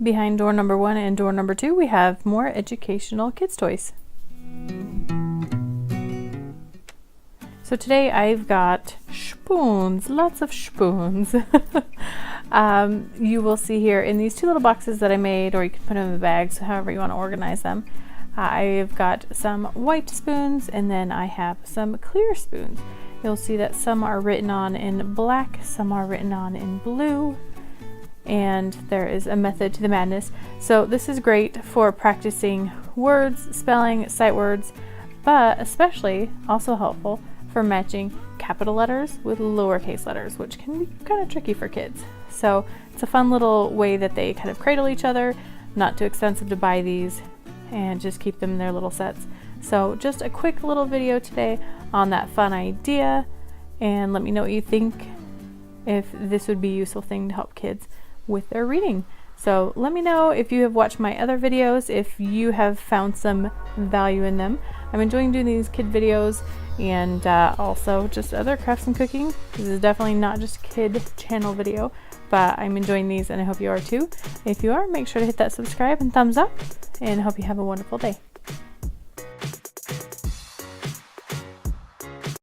Behind door number 1 and door number 2, we have more educational kids' toys. So today I've got spoons, lots of spoons. You will see here in these 2 little boxes that I made, or you can put them in the bags, however you want to organize them. I've got some white spoons, and then I have some clear spoons. You'll see that some are written on in black, some are written on in blue, and there is a method to the madness. So this is great for practicing words, spelling, sight words, but especially also helpful for matching capital letters with lowercase letters, which can be kind of tricky for kids. So it's a fun little way that they kind of cradle each other, not too expensive to buy these, and just keep them in their little sets. So just a quick little video today on that fun idea, and let me know what you think, if this would be a useful thing to help kids with their reading. So let me know if you have watched my other videos, if you have found some value in them. I'm enjoying doing these kid videos, and also just other crafts and cooking. This is definitely not just kid channel video, but I'm enjoying these and I hope you are too. If you are, make sure to hit that subscribe and thumbs up, and I hope you have a wonderful day.